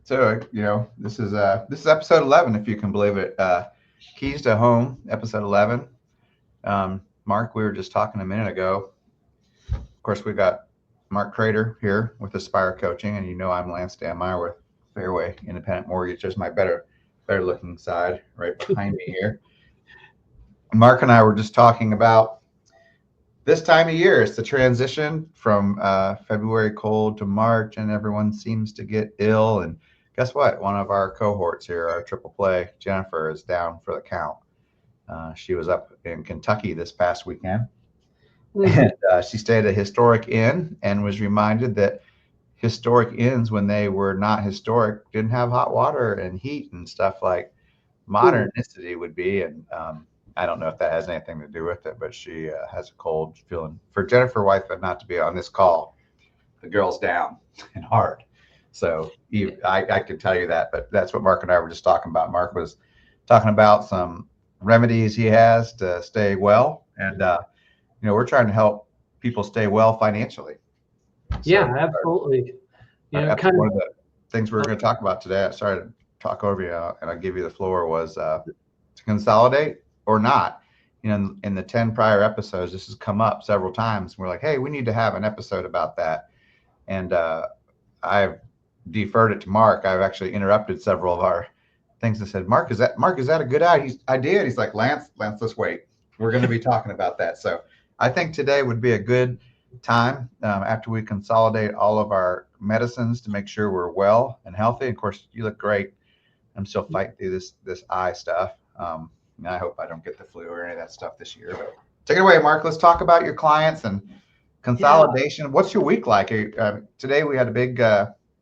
So, this is episode 11, if you can believe it. Keys to Home, episode 11. Mark, we were just talking a minute ago. Of course, we got Mark Crater here with Aspire Coaching, and I'm Lance Danmeyer with Fairway Independent Mortgage. There's my better looking side right behind me here. Mark and I were just talking about this time of year. It's the transition from February cold to March, and everyone seems to get ill. And guess what? One of our cohorts here, our triple play, Jennifer, is down for the count. She was up in Kentucky this past weekend, and she stayed at a historic inn and was reminded that historic inns, when they were not historic, didn't have hot water and heat and stuff like modernicity would be. And I don't know if that has anything to do with it, but she has a cold, feeling for Jennifer Whitehead not to be on this call. The girl's down and hard. So I could tell you that, but that's what Mark and I were just talking about. Mark was talking about some remedies he has to stay well. And, we're trying to help people stay well financially. Yeah, absolutely. One of the things we're going to talk about today, I started to talk over you and I'll give you the floor, was to consolidate or not. In the 10 prior episodes, this has come up several times. We're like, hey, we need to have an episode about that. And I've deferred it to Mark. I've actually interrupted several of our things and said, Mark, is that a good idea? He's like, Lance, let's wait. We're going to be talking about that. So I think today would be a good time after we consolidate all of our medicines to make sure we're well and healthy. Of course, you look great. I'm still fighting through this eye stuff. I hope I don't get the flu or any of that stuff this year. But take it away, Mark. Let's talk about your clients and consolidation. Yeah. What's your week like? Today we had a big.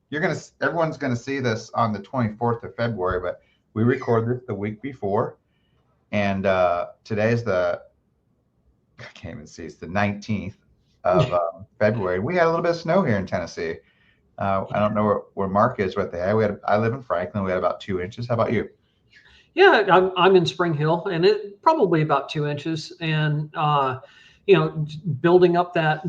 Everyone's gonna see this on the 24th of February, but we recorded this the week before, and today's I can't even see. It's the 19th of February. We had a little bit of snow here in Tennessee. I don't know where Mark is with that. I live in Franklin. We had about 2 inches. How about you? Yeah, I'm in Spring Hill, and it probably about 2 inches. And building up that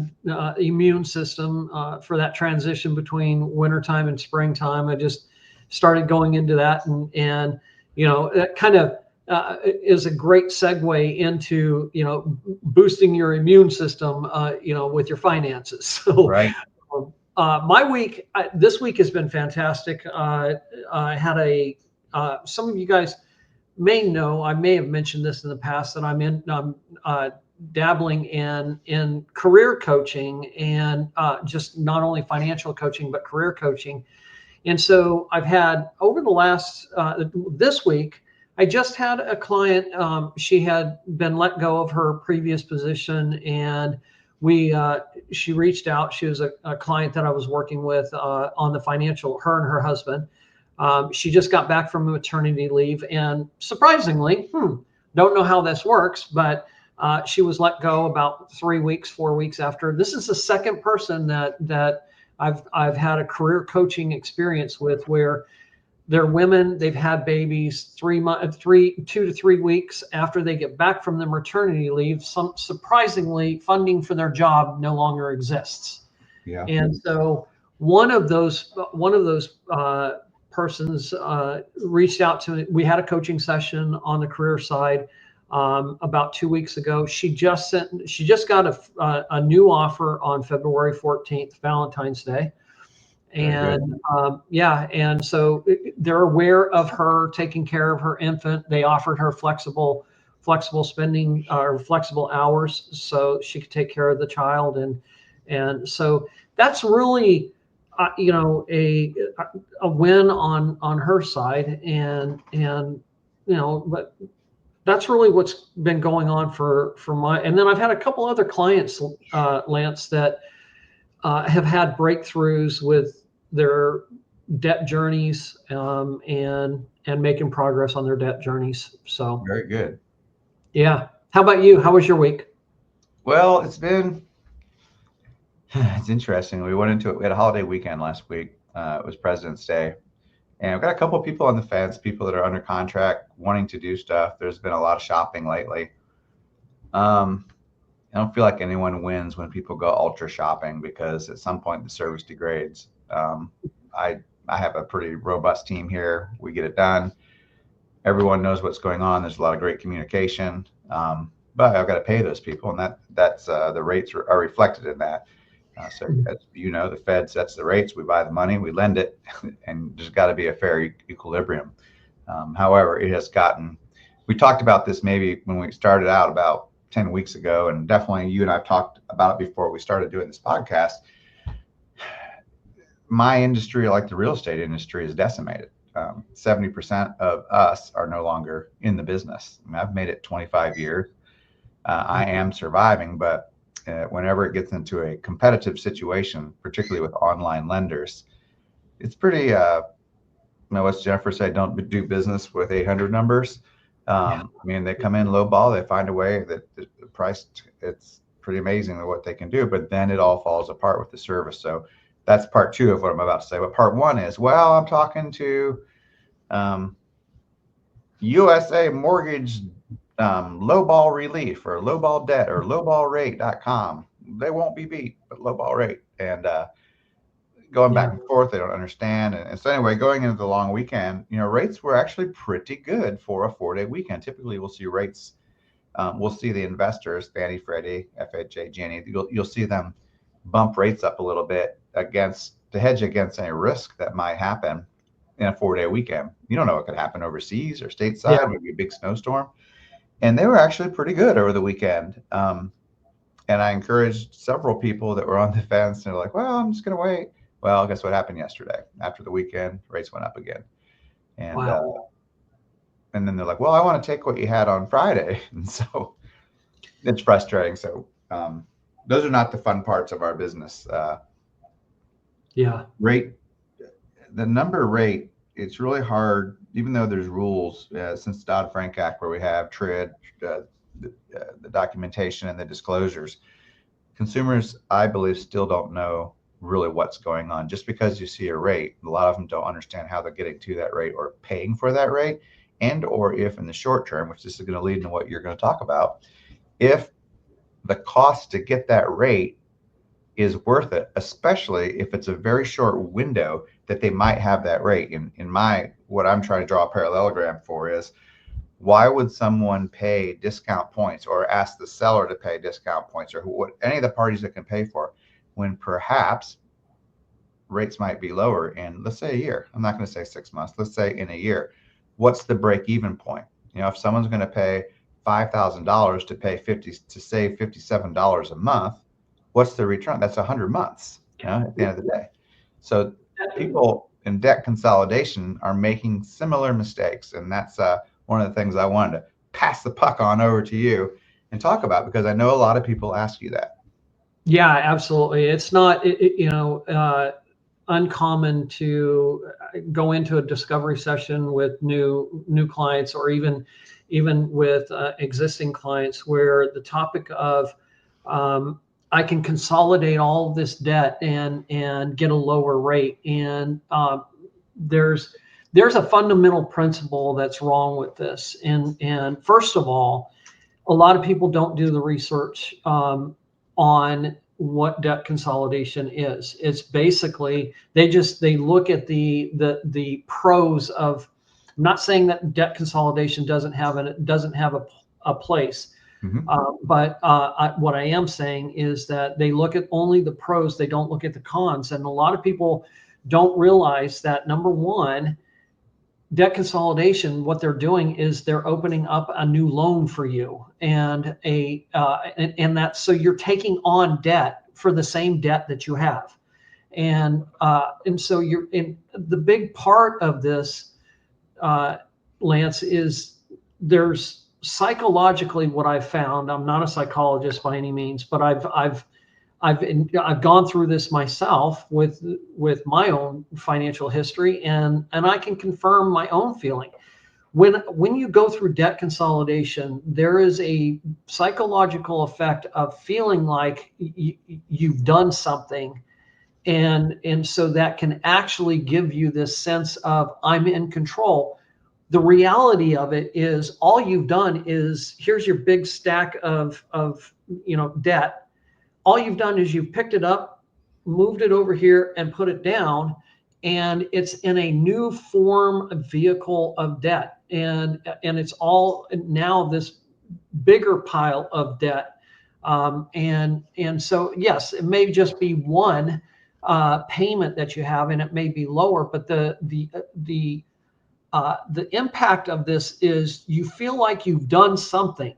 immune system for that transition between wintertime and springtime. I just started going into that, and that kind of is a great segue into boosting your immune system with your finances. So right. My week this week has been fantastic. I had some of you guys may know, I may have mentioned this in the past, that I'm dabbling in career coaching, and just not only financial coaching but career coaching. And so I've had, over the last this week, I just had a client. She had been let go of her previous position, and she reached out. She was a client that I was working with on the financial, her and her husband. She just got back from maternity leave, and surprisingly, don't know how this works, but she was let go about 4 weeks after. This is the second person that I've had a career coaching experience with, where they're women, they've had babies 2 to 3 weeks after they get back from their maternity leave. Surprisingly, funding for their job no longer exists. Yeah. And so one of those persons reached out to me. We had a coaching session on the career side about 2 weeks ago. She just got a new offer on February 14th, Valentine's Day. And and so they're aware of her taking care of her infant. They offered her flexible spending or flexible hours so she could take care of the child. And so that's really a win on her side, and but that's really what's been going on for my. And then I've had a couple other clients, Lance, that have had breakthroughs with their debt journeys, and making progress on their debt journeys. So very good. Yeah. How about you? How was your week? Well, it's interesting. We had a holiday weekend last week. It was President's Day. And I've got a couple of people on the fence, people that are under contract wanting to do stuff. There's been a lot of shopping lately. I don't feel like anyone wins when people go ultra shopping, because at some point the service degrades. I have a pretty robust team here. We get it done. Everyone knows what's going on. There's a lot of great communication, but I've got to pay those people, and that's the rates are reflected in that. So as you know, the Fed sets the rates. We buy the money, we lend it, and there's got to be a fair equilibrium. However, it has gotten. We talked about this maybe when we started out about 10 weeks ago, and definitely you and I've talked about it before we started doing this podcast. My industry, like the real estate industry, is decimated. 70% of us are no longer in the business. I mean, I've made it 25 years. I am surviving, but whenever it gets into a competitive situation, particularly with online lenders, it's pretty, what's Jennifer say? Don't do business with 800 numbers. I mean, they come in low ball, they find a way that the price, it's pretty amazing what they can do, but then it all falls apart with the service. So that's part two of what I'm about to say. But part one is, well, I'm talking to USA Mortgage lowball relief or lowball debt or lowballrate.com. They won't be beat, but lowball rate. And going back and forth, they don't understand. And so anyway, going into the long weekend, rates were actually pretty good for a 4-day weekend. Typically, we'll see rates. We'll see the investors, Fannie, Freddie, FHA, Ginnie. You'll see them bump rates up a little bit to hedge against any risk that might happen in a 4-day weekend. You don't know what could happen overseas or stateside, maybe a big snowstorm. And they were actually pretty good over the weekend. And I encouraged several people that were on the fence and they're like, well, I'm just going to wait. Well, guess what happened yesterday? After the weekend, rates went up again. And and then they're like, well, I want to take what you had on Friday. And so it's frustrating. So those are not the fun parts of our business. Rate, the number rate, it's really hard, even though there's rules since Dodd-Frank Act where we have TRID, the documentation and the disclosures. Consumers, I believe, still don't know really what's going on. Just because you see a rate, a lot of them don't understand how they're getting to that rate or paying for that rate, and or if in the short term, which this is going to lead into what you're going to talk about, if the cost to get that rate is worth it, especially if it's a very short window that they might have that rate. What I'm trying to draw a parallelogram for is, why would someone pay discount points or ask the seller to pay discount points or any of the parties that can pay for when perhaps rates might be lower in, let's say, a year? I'm not going to say 6 months. Let's say in a year. What's the break-even point? If someone's going to pay $5,000 to save $57 a month, what's the return? That's 100 months at the end of the day. So people in debt consolidation are making similar mistakes. And that's one of the things I wanted to pass the puck on over to you and talk about, because I know a lot of people ask you that. Yeah, absolutely. It's not, uncommon to go into a discovery session with new clients, or even with existing clients, where the topic of I can consolidate all of this debt and get a lower rate. And there's a fundamental principle that's wrong with this. And first of all, a lot of people don't do the research on what debt consolidation is. It's basically they look at the pros of. I'm not saying that debt consolidation doesn't have a place. But what I am saying is that they look at only the pros. They don't look at the cons. And a lot of people don't realize that, number one, debt consolidation, what they're doing is they're opening up a new loan for you, and that's, so you're taking on debt for the same debt that you have. And so you're in the big part of this, Lance, is there's psychologically what I've found. I'm not a psychologist by any means, but I've gone through this myself with my own financial history, and I can confirm my own feeling. When you go through debt consolidation, there is a psychological effect of feeling like you've done something, and so that can actually give you this sense of, I'm in control. The reality of it is, all you've done is, here's your big stack of debt. All you've done is you've picked it up, moved it over here, and put it down. and it's in a new form of vehicle of debt, and it's all now this bigger pile of debt. And so yes, it may just be one payment that you have, and it may be lower, but the impact of this is you feel like you've done something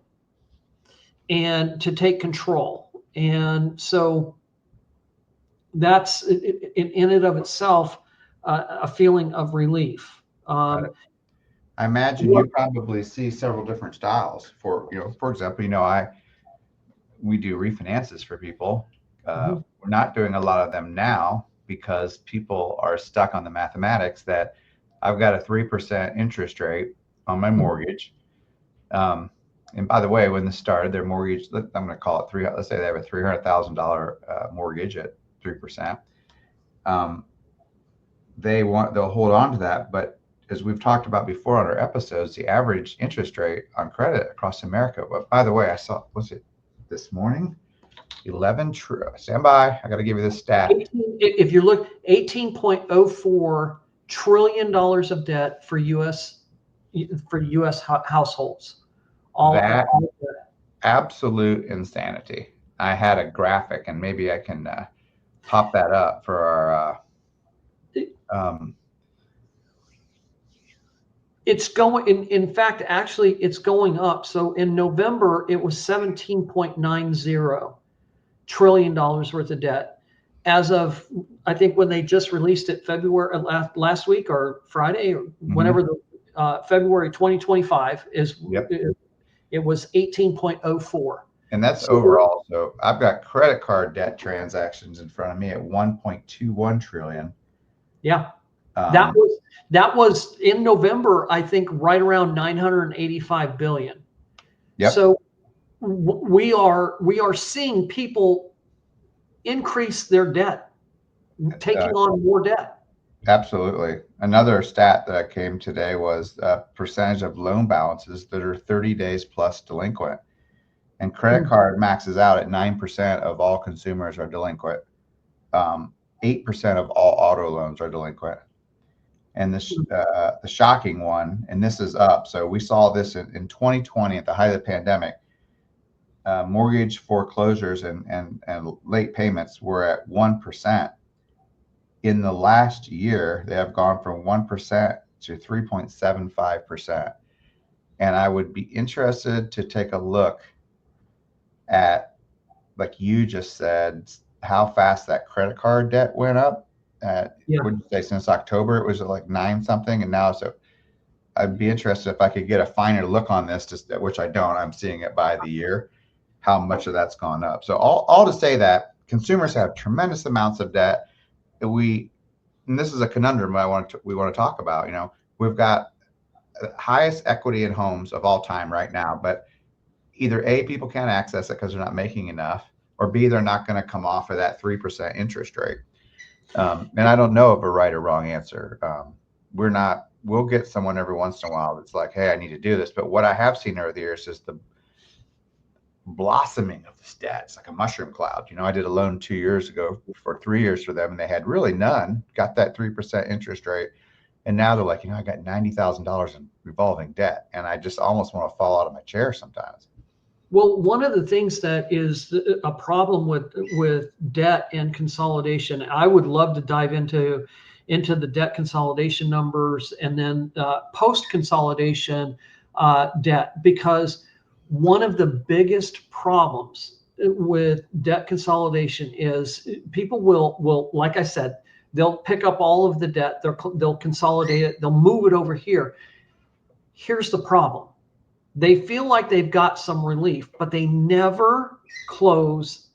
and to take control. And so that's in and of itself a feeling of relief. I imagine you probably see several different styles for, for example, we do refinances for people. We're not doing a lot of them now because people are stuck on the mathematics that I've got a 3% interest rate on my mortgage. And by the way, when this started, their mortgage, I'm going to call it let's say they have a $300,000 mortgage at 3%. They'll hold on to that. But as we've talked about before on our episodes, the average interest rate on credit across America, but by the way, I saw, was it this morning? 11 stand by. I got to give you this stat. If you look, $18.04 trillion of debt for U.S. households. That absolute insanity. I had a graphic, and maybe I can pop that up for our. It's going. In fact, actually, it's going up. So in November, it was $17.90 trillion worth of debt. As of, I think when they just released it, February last week or Friday or whenever the February 2025 is. Yep. It was 18.04. And that's overall. So I've got credit card debt transactions in front of me at 1.21 trillion. Yeah. That was in November, I think right around 985 billion. Yep. So we are seeing people increase their debt, taking on more debt. Absolutely. Another stat that came today was percentage of loan balances that are 30 days plus delinquent. And credit card maxes out at 9% of all consumers are delinquent. 8% of all auto loans are delinquent. And the shocking one, and this is up. So we saw this in 2020 at the height of the pandemic. Mortgage foreclosures and late payments were at 1%. In the last year, they have gone from 1% to 3.75%. And I would be interested to take a look at, like you just said, how fast that credit card debt went up. Would you say since October, it was like 9 something. And now, so I'd be interested if I could get a finer look on this, which I don't. I'm seeing it by the year, how much of that's gone up. So all to say that consumers have tremendous amounts of debt. And this is a conundrum we want to talk about. We've got the highest equity in homes of all time right now, but either A, people can't access it because they're not making enough, or B, they're not going to come off of that 3% interest rate. And I don't know of a right or wrong answer. We'll get someone every once in a while that's like, hey, I need to do this. But what I have seen over the years is the blossoming of this debt. It's like a mushroom cloud. I did a loan 2 years ago for 3 years for them, and they had really none, got that 3% interest rate. And now they're like, I got $90,000 in revolving debt. And I just almost want to fall out of my chair sometimes. Well, one of the things that is a problem with debt and consolidation, I would love to dive into the debt consolidation numbers and then post-consolidation debt, because one of the biggest problems with debt consolidation is people will, like I said, they'll pick up all of the debt, they'll consolidate it, they'll move it over here. Here's the problem. They feel like they've got some relief, but they never close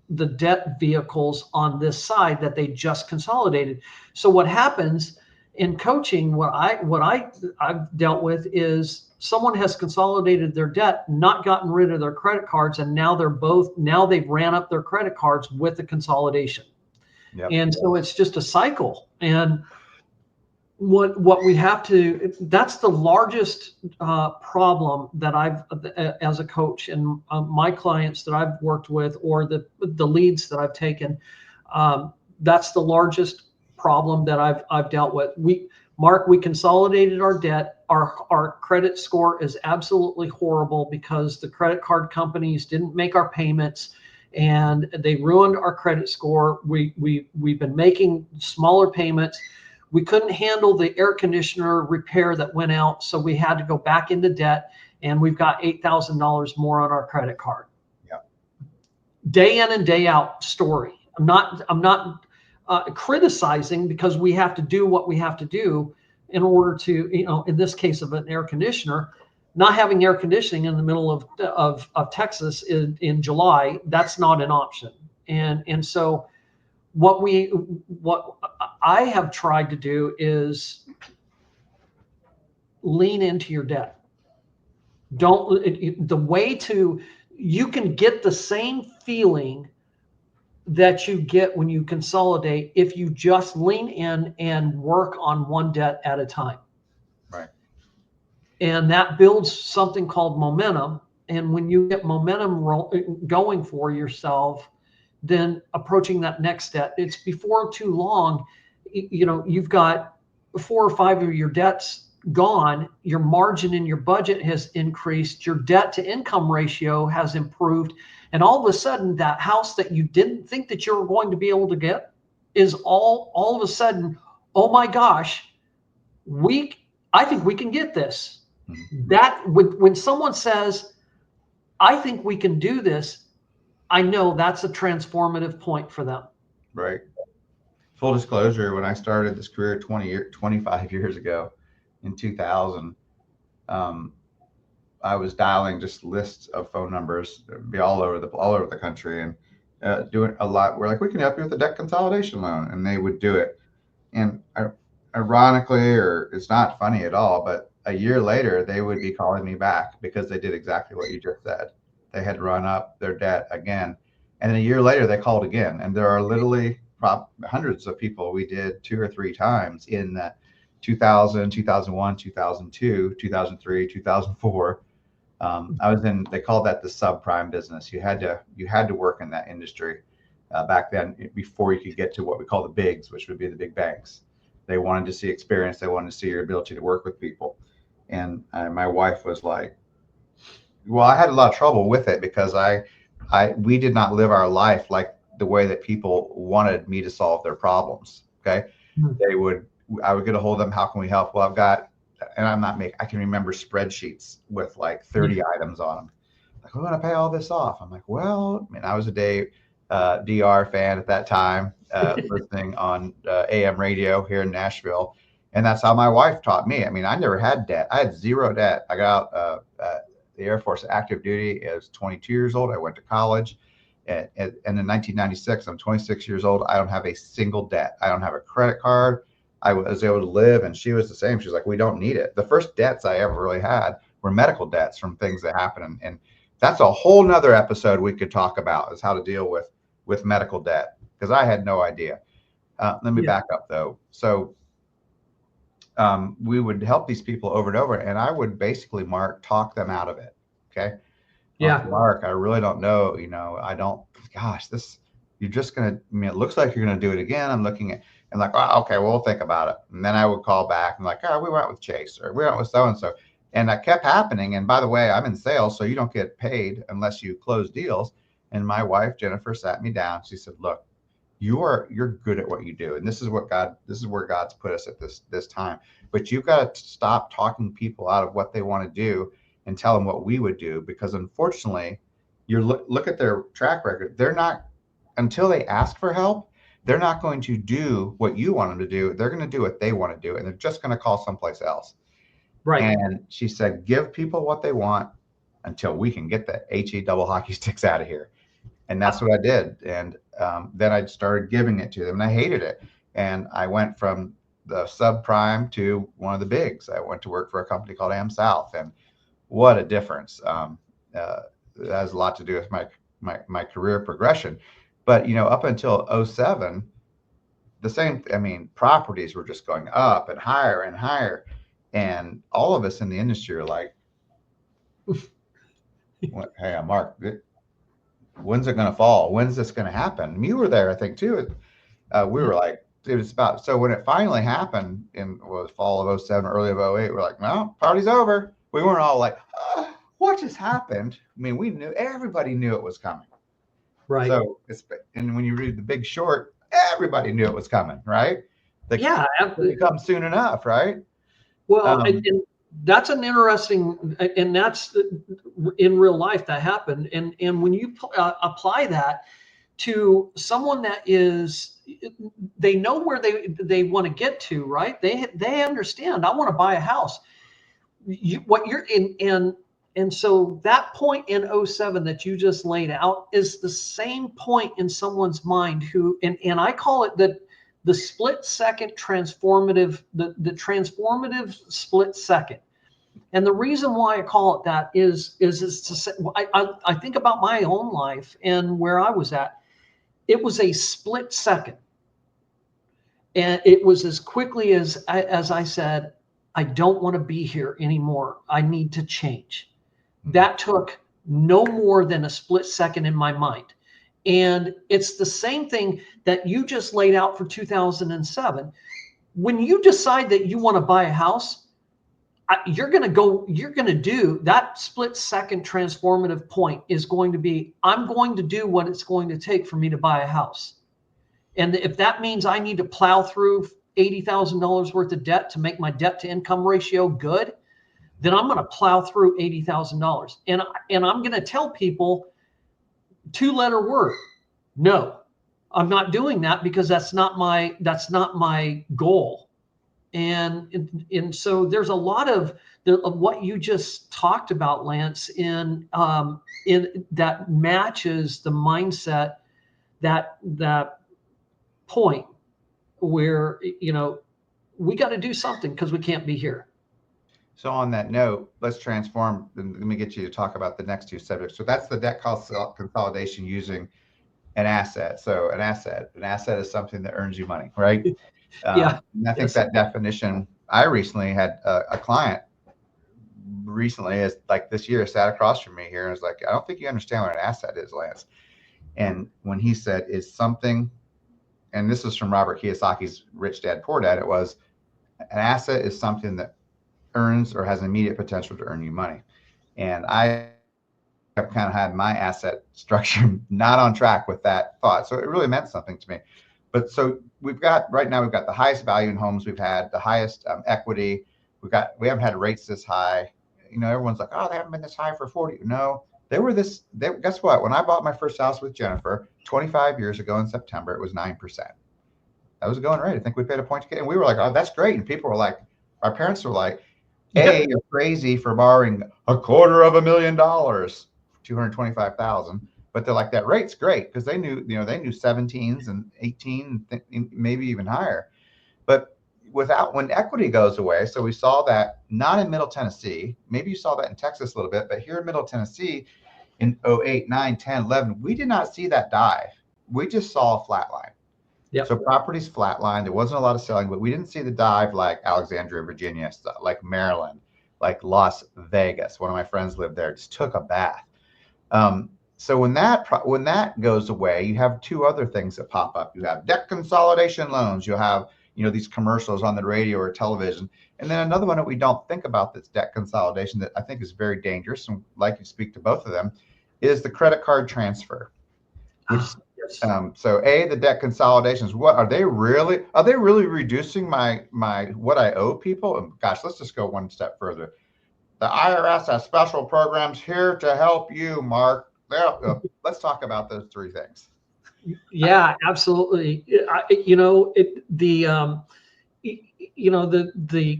the debt vehicles on this side that they just consolidated. So what happens in coaching, what I've dealt with is someone has consolidated their debt, not gotten rid of their credit cards, and now they've ran up their credit cards with the consolidation. Yep. And so it's just a cycle. And what we have to, that's the largest problem that I've, as a coach, and my clients that I've worked with, or the leads that I've taken, that's the largest problem that I've dealt with. Mark, we consolidated our debt. Our credit score is absolutely horrible because the credit card companies didn't make our payments and they ruined our credit score. We've been making smaller payments. We couldn't handle the air conditioner repair that went out, so we had to go back into debt, and we've got $8,000 more on our credit card. Yeah. Day in and day out story. I'm not criticizing, because we have to do what we have to do in order to, in this case of an air conditioner, not having air conditioning in the middle of Texas in July, that's not an option. And so what I have tried to do is lean into your debt. You can get the same feeling that you get when you consolidate if you just lean in and work on one debt at a time. Right. And that builds something called momentum. And when you get momentum going for yourself, then approaching that next debt, it's before too long, you've got 4 or 5 of your debts gone, your margin in your budget has increased, your debt to income ratio has improved, and all of a sudden that house that you didn't think that you were going to be able to get is all of a sudden, oh my gosh, I think we can get this. Mm-hmm. That when someone says, I think we can do this, I know that's a transformative point for them. Right. Full disclosure, when I started this career 25 years ago in 2000, I was dialing just lists of phone numbers, be all over the country, and doing a lot. We're like, we can help you with a debt consolidation loan, and they would do it. And ironically, or it's not funny at all, but a year later, they would be calling me back because they did exactly what you just said. They had run up their debt again. And then a year later, they called again. And there are literally hundreds of people we did 2 or 3 times in 2000, 2001, 2002, 2003, 2004. They called that the subprime business. You had to work in that industry back then before you could get to what we call the bigs, which would be the big banks. They wanted to see experience. They wanted to see your ability to work with people. And my wife was like, well, I had a lot of trouble with it because we did not live our life like the way that people wanted me to solve their problems. Okay. Mm-hmm. I would get a hold of them. How can we help? Well, I can remember spreadsheets with like 30 items on them. Like, we want to pay all this off. I'm like, well, I was a DR fan at that time, listening on AM radio here in Nashville. And that's how my wife taught me. I never had debt. I had zero debt. I got out the Air Force active duty as 22 years old. I went to college. And in 1996, I'm 26 years old. I don't have a single debt. I don't have a credit card. I was able to live, and she was the same. She's like, we don't need it. The first debts I ever really had were medical debts from things that happened. And that's a whole nother episode we could talk about, is how to deal with medical debt, because I had no idea. Let me back up though. So we would help these people over and over, and I would basically, Mark, talk them out of it. Okay. Yeah. Mark, I really don't know. You're just going to, it looks like you're going to do it again. I'm looking at, and like, oh, okay, well, we'll think about it. And then I would call back and like, oh, we went with Chase, or we went with so-and-so. And that kept happening. And by the way, I'm in sales, so you don't get paid unless you close deals. And my wife, Jennifer, sat me down. She said, look, you're good at what you do. And this is where God's put us at this time. But you've got to stop talking people out of what they want to do and tell them what we would do. Because unfortunately, look at their track record. They're not, until they ask for help, they're not going to do what you want them to do. They're going to do what they want to do, and they're just going to call someplace else. Right. And she said, give people what they want until we can get the HE double hockey sticks out of here. And that's what I did. And then I started giving it to them, and I hated it. And I went from the subprime to one of the bigs. I went to work for a company called Am South, and what a difference. That has a lot to do with my career progression. But, up until 2007, the same, properties were just going up and higher and higher. And all of us in the industry are like, hey, Mark, when's it going to fall? When's this going to happen? And you were there, I think, too. We were like, it was about, so when it finally happened in fall of '07, early of '08, we're like, well, party's over. We weren't all like, what just happened? I mean, we knew, everybody knew it was coming. Right. So and when you read The Big Short, everybody knew it was coming, right? Yeah. It would come soon enough, right? Well, and that's an interesting, and that's in real life that happened. And when you apply that to someone that is, they know where they want to get to, right? They understand. I want to buy a house. What you're in, and so that point in '07 that you just laid out is the same point in someone's mind who, and I call it the split second transformative, the transformative split second. And the reason why I call it that is to say, I think about my own life and where I was at. It was a split second. And it was as quickly as I said, I don't want to be here anymore. I need to change. That took no more than a split second in my mind. And it's the same thing that you just laid out for 2007. When you decide that you want to buy a house, you're going to do that split second transformative point is going to be, I'm going to do what it's going to take for me to buy a house. And if that means I need to plow through $80,000 worth of debt to make my debt to income ratio good, then I'm going to plow through $80,000. And I'm going to tell people 2-letter word. No, I'm not doing that because that's not my goal. And so there's a lot of what you just talked about, Lance, in that matches the mindset, that point where, we got to do something because we can't be here. So on that note, let's transform, and let me get you to talk about the next two subjects. So that's the debt consolidation using an asset. So an asset is something that earns you money, right? Yeah. And I think that definition, I recently had a client recently, is like this year, sat across from me here and was like, I don't think you understand what an asset is, Lance. And when he said is something, and this is from Robert Kiyosaki's Rich Dad Poor Dad, it was, an asset is something that earns or has immediate potential to earn you money. And I have kind of had my asset structure not on track with that thought. So it really meant something to me. But so right now we've got the highest value in homes we've had, the highest equity. We haven't had rates this high. Everyone's like, oh, they haven't been this high for 40. No, guess what? When I bought my first house with Jennifer 25 years ago in September, it was 9%. That was going rate. I think we paid a point to get, and we were like, oh, that's great. And people were like, our parents were like, hey, you're crazy for borrowing $250,000, 225,000. But they're like, that rate's great, because they knew 17s and 18, maybe even higher. But when equity goes away, so we saw that not in Middle Tennessee, maybe you saw that in Texas a little bit, but here in Middle Tennessee in 08, 9, 10, 11, we did not see that dive. We just saw a flat line. Yep. So properties flatlined. There wasn't a lot of selling, but we didn't see the dive like Alexandria, Virginia, like Maryland, like Las Vegas. One of my friends lived there, just took a bath. So when that goes away, you have two other things that pop up. You have debt consolidation loans. You'll have these commercials on the radio or television, and then another one that we don't think about that's debt consolidation that I think is very dangerous. And like you speak to both of them, is the credit card transfer, which. So the debt consolidations, are they really reducing my what I owe people? And gosh, let's just go one step further. The IRS has special programs here to help you, Mark. Let's talk about those three things. Yeah, absolutely. The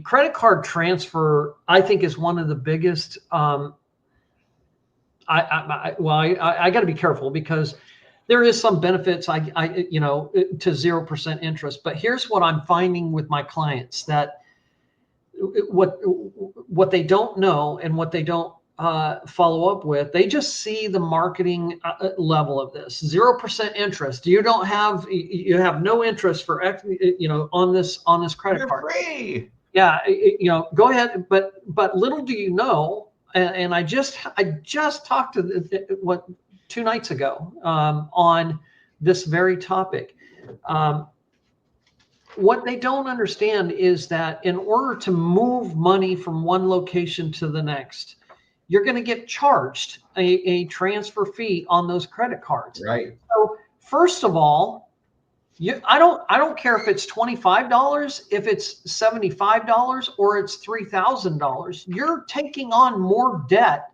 credit card transfer, I think, is one of the biggest. I got to be careful because there is some benefits to 0% interest. But here's what I'm finding with my clients, that what they don't know and what they don't follow up with, they just see the marketing level of this 0% interest. You have no interest for on this credit You're card. Free. Yeah, go ahead. But little do you know, and I just talked to 2 nights ago on this very topic. what they don't understand is that in order to move money from one location to the next, you're going to get charged a transfer fee on those credit cards. Right. So first of all, I don't care if it's $25, if it's $75, or it's $3,000. You're taking on more debt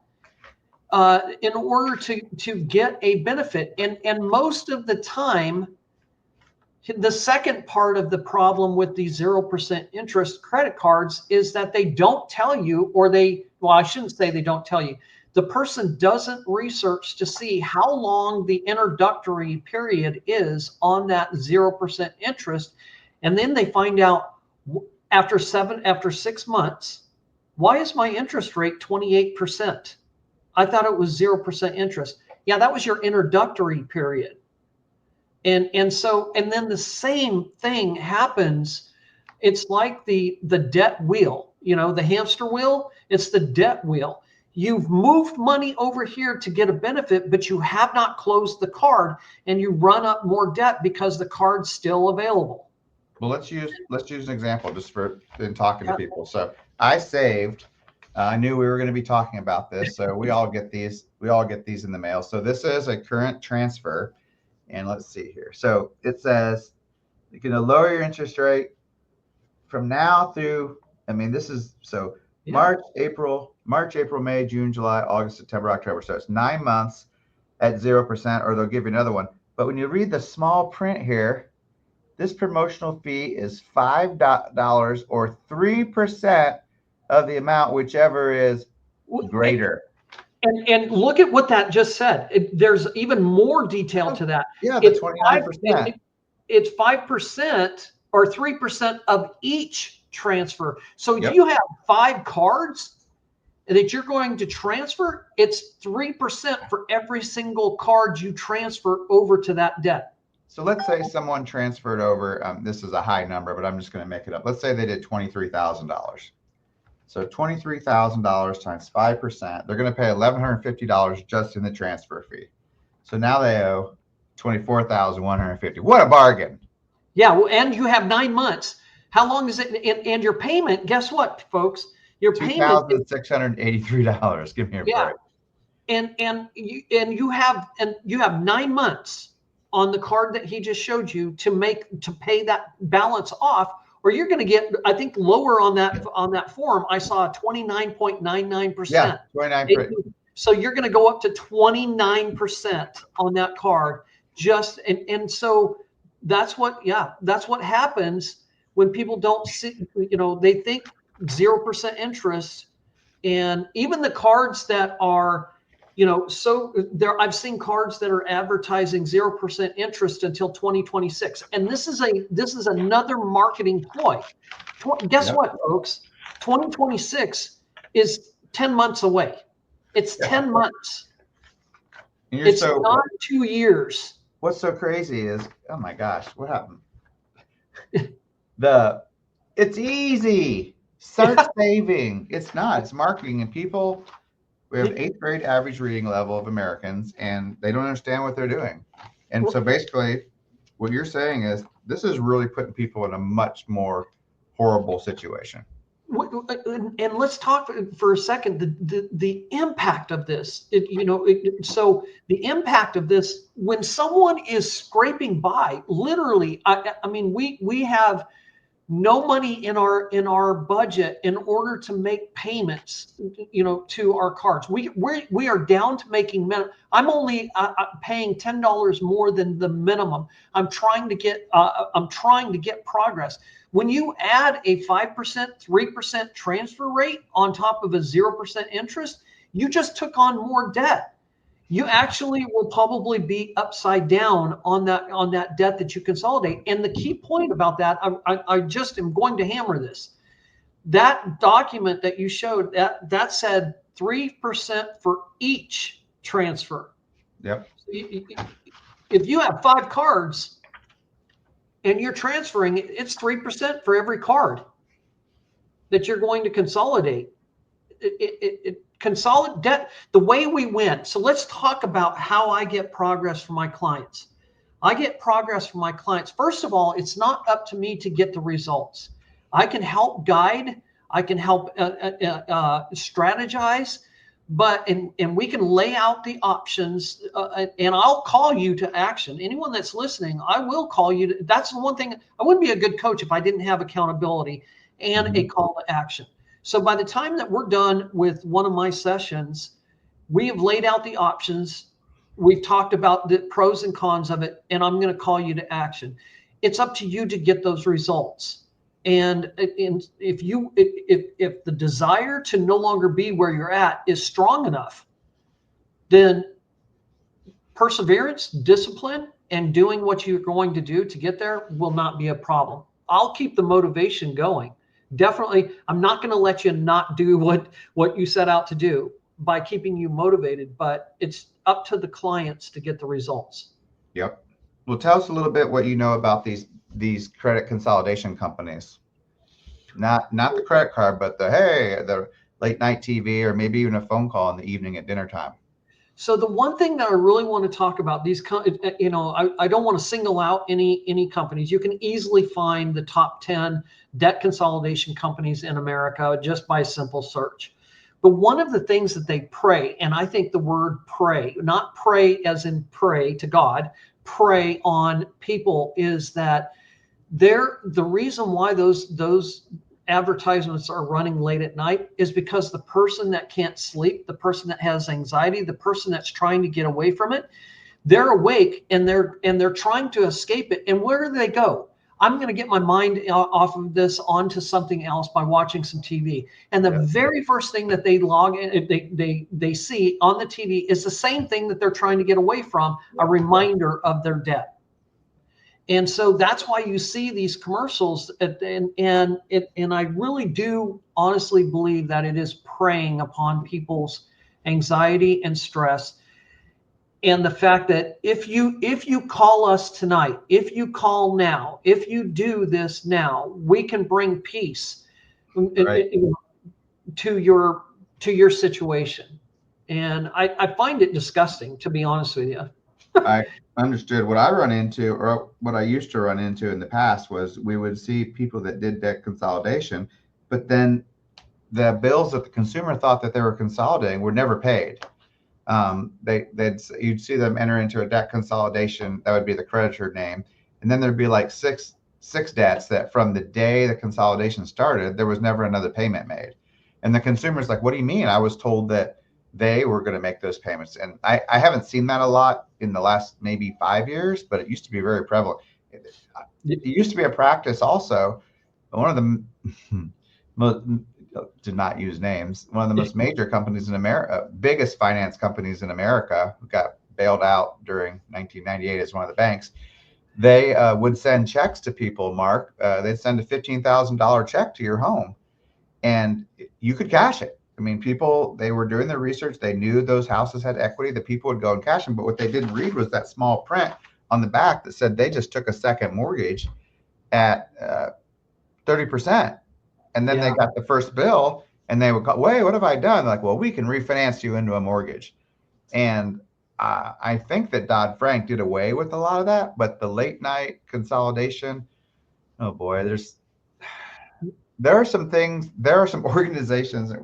in order to get a benefit, and most of the time, the second part of the problem with these 0% interest credit cards is that they don't tell you, well, I shouldn't say they don't tell you. The person doesn't research to see how long the introductory period is on that 0% interest. And then they find out after 6 months, why is my interest rate 28%? I thought it was 0% interest. Yeah, that was your introductory period. And then the same thing happens. It's like the debt wheel, the hamster wheel. It's the debt wheel. You've moved money over here to get a benefit, but you have not closed the card, and you run up more debt because the card's still available. Well, let's use an example just in talking to people. So I saved. I knew we were going to be talking about this, so we all get these. We all get these in the mail. So this is a current transfer. And let's see here. So it says you're going to lower your interest rate from now through, this is March, April, May, June, July, August, September, October. So it's 9 months at 0%, or they'll give you another one. But when you read the small print here, this promotional fee is $5 or 3% of the amount, whichever is greater. And look at what that just said. There's even more detail to that. Yeah, the 29%. It's 5% or 3% of each transfer. So if you have 5 cards that you're going to transfer, it's 3% for every single card you transfer over to that debt. So let's say someone transferred over, this is a high number, but I'm just going to make it up. Let's say they did $23,000. So $23,000 times 5%, they're going to pay $1,150 just in the transfer fee. So now they owe $24,150. What a bargain! Yeah, well, and you have 9 months. How long is it? And your payment? Guess what, folks? Your payment is $2,683. Give me a break. And you have 9 months on the card that he just showed you to pay that balance off. Or you're going to get, I think, lower on that form. I saw 29.99%. Yeah, 29%. So you're going to go up to 29% on that card. And so that's what happens when people don't see. They think 0% interest, and even the cards that are, so there, I've seen cards that are advertising 0% interest until 2026. And this is another marketing ploy. Guess what, folks? 2026 is 10 months away. It's 10 months. It's not 2 years. What's so crazy is, oh my gosh, what happened? It's easy. Start saving. It's not. It's marketing, and people. We have 8th grade average reading level of Americans, and they don't understand what they're doing. And so basically what you're saying is this is really putting people in a much more horrible situation. And let's talk for a second, the impact of this. So the impact of this, when someone is scraping by, literally, we have no money in our budget in order to make payments, to our cards. We are down to making minimum. I'm only paying $10 more than the minimum. I'm trying to get progress. When you add a 5%, 3% transfer rate on top of a 0% interest, you just took on more debt. You actually will probably be upside down on that debt that you consolidate. And the key point about that, I just am going to hammer this. That document that you showed, that said 3% for each transfer. Yep. If you have 5 cards and you're transferring, it's 3% for every card that you're going to consolidate. Consolidate debt, the way we win. So let's talk about how I get progress for my clients. I get progress from my clients. First of all, it's not up to me to get the results. I can help guide. I can help strategize, and we can lay out the options, and I'll call you to action. Anyone that's listening, I will call you. That's the one thing. I wouldn't be a good coach if I didn't have accountability and a call to action. So by the time that we're done with one of my sessions, we have laid out the options. We've talked about the pros and cons of it, and I'm going to call you to action. It's up to you to get those results. And if the desire to no longer be where you're at is strong enough, then perseverance, discipline, and doing what you're going to do to get there will not be a problem. I'll keep the motivation going. Definitely, I'm not going to let you not do what you set out to do by keeping you motivated, but it's up to the clients to get the results. Yep. Well, tell us a little bit what you know about these credit consolidation companies. Not the credit card, but the late night TV, or maybe even a phone call in the evening at dinner time. So the one thing that I really want to talk about, I don't want to single out any companies. You can easily find the top 10 debt consolidation companies in America just by a simple search. But one of the things that they prey, and I think the word prey, not pray as in pray to God, prey on people, is that the reason why those advertisements are running late at night is because the person that can't sleep, the person that has anxiety, the person that's trying to get away from it, they're awake and they're trying to escape it. And where do they go? I'm going to get my mind off of this onto something else by watching some TV. And the very first thing that they log in, they see on the TV is the same thing that they're trying to get away from, a reminder of their debt. And so that's why you see these commercials, and I really do honestly believe that it is preying upon people's anxiety and stress. And the fact that if you call us tonight, if you call now, if you do this now, we can bring peace to your situation. And I find it disgusting, to be honest with you. I understood what I run into, or what I used to run into in the past, was we would see people that did debt consolidation, but then the bills that the consumer thought that they were consolidating were never paid. You'd see them enter into a debt consolidation. That would be the creditor name. And then there'd be like six debts that from the day the consolidation started, there was never another payment made. And the consumer's like, what do you mean? I was told that they were going to make those payments. And I haven't seen that a lot in the last maybe 5 years, but it used to be very prevalent. It used to be a practice also. One of the did not use names. One of the most major companies in America, biggest finance companies in America, who got bailed out during 1998 as one of the banks. They would send checks to people, Mark. They'd send a $15,000 check to your home, and you could cash it. I mean, people, they were doing their research. They knew those houses had equity. The people would go and cash them. But what they didn't read was that small print on the back that said they just took a second mortgage at 30%. And then they got the first bill, and they would go, wait, what have I done? Like, well, we can refinance you into a mortgage. And I think that Dodd-Frank did away with a lot of that. But the late night consolidation, oh boy, there are some things, there are some organizations that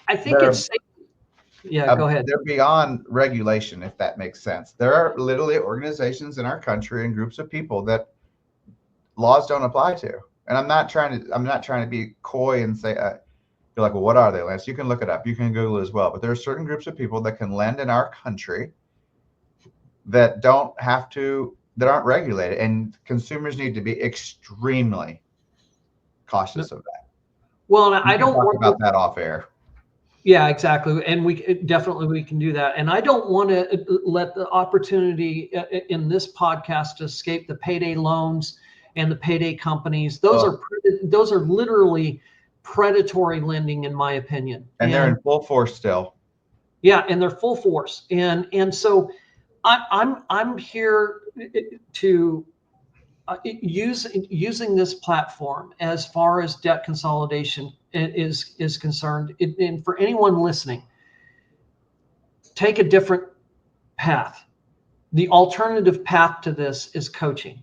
I think it's go ahead. They're beyond regulation, if that makes sense. There are literally organizations in our country and groups of people that laws don't apply to. And I'm not trying to be coy and say, you're like, well, what are they, Lance? You can look it up. You can Google as well. But there are certain groups of people that can lend in our country that aren't regulated. And consumers need to be extremely cautious of that. Well, I don't talk about that off air. Yeah, exactly. And we can do that. And I don't want to let the opportunity in this podcast to escape the payday loans and the payday companies. Those are literally predatory lending, in my opinion. And they're in full force still. Yeah, and they're full force. And so I'm here to using this platform as far as debt consolidation is concerned. And for anyone listening, take a different path. The alternative path to this is coaching.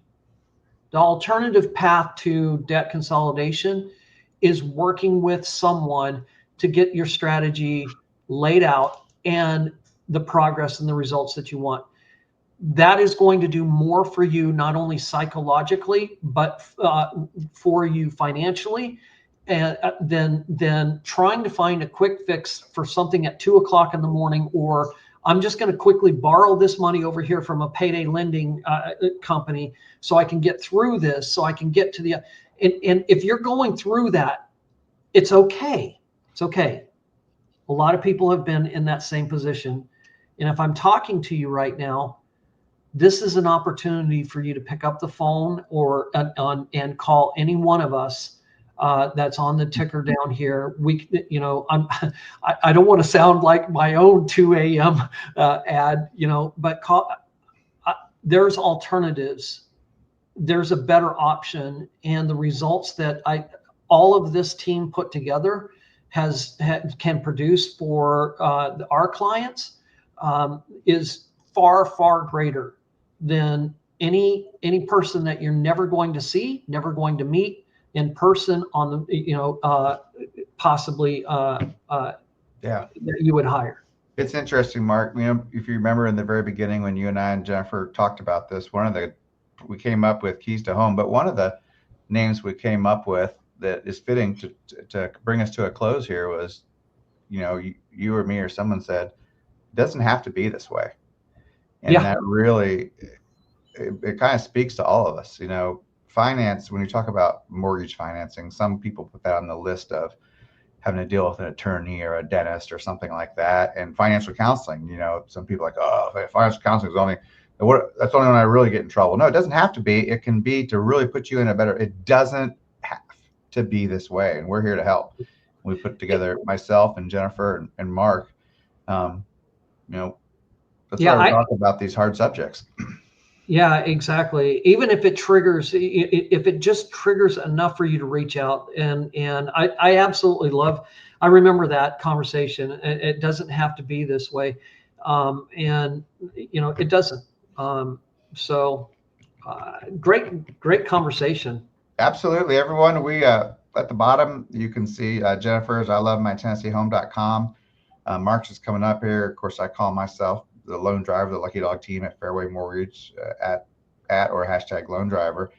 The alternative path to debt consolidation is working with someone to get your strategy laid out and the progress and the results that you want. That is going to do more for you, not only psychologically, but for you financially, and than trying to find a quick fix for something at 2 o'clock in the morning, or I'm just going to quickly borrow this money over here from a payday lending company so I can get through this, so I can get to the, and if you're going through that, it's okay. It's okay. A lot of people have been in that same position. And if I'm talking to you right now, this is an opportunity for you to pick up the phone or and call any one of us that's on the ticker down here. I don't want to sound like my own 2 a.m. Ad, but there's alternatives. There's a better option, and the results that all of this team put together can produce for our clients is far, far greater than any person that you're never going to see, never going to meet in person on the, possibly that you would hire. It's interesting, Mark. If you remember in the very beginning when you and I and Jennifer talked about this, we came up with Keys to Home, but one of the names we came up with that is fitting to bring us to a close here was, you or me or someone said, it doesn't have to be this way. And that really, it kind of speaks to all of us. Finance, when you talk about mortgage financing, some people put that on the list of having to deal with an attorney or a dentist or something like that. And financial counseling, some people are like, oh, financial counseling is that's only when I really get in trouble. No, it doesn't have to be. It can be to really put you in it doesn't have to be this way. And we're here to help. We put together myself and Jennifer and Mark, that's why we're talking about these hard subjects. Yeah, exactly. Even if it just triggers enough for you to reach out, and I absolutely I remember that conversation. It doesn't have to be this way, and it doesn't. Great conversation. Absolutely, everyone. We at the bottom you can see Jennifer's ILoveMyTennesseeHome.com. Mark's is coming up here. Of course, I call myself the loan driver, the lucky dog team at Fairway Mortgage at or hashtag loan driver.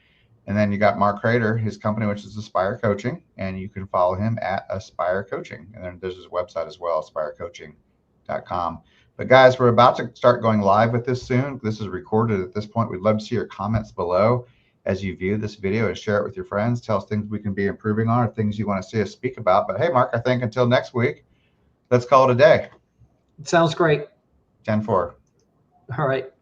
And then you got Mark Crater, his company, which is Aspire Coaching, and you can follow him at Aspire Coaching. And then there's his website as well, aspirecoaching.com. But guys, we're about to start going live with this soon. This is recorded at this point. We'd love to see your comments below as you view this video and share it with your friends. Tell us things we can be improving on or things you want to see us speak about. But hey, Mark, I think until next week, let's call it a day. Sounds great. 10-4. All right.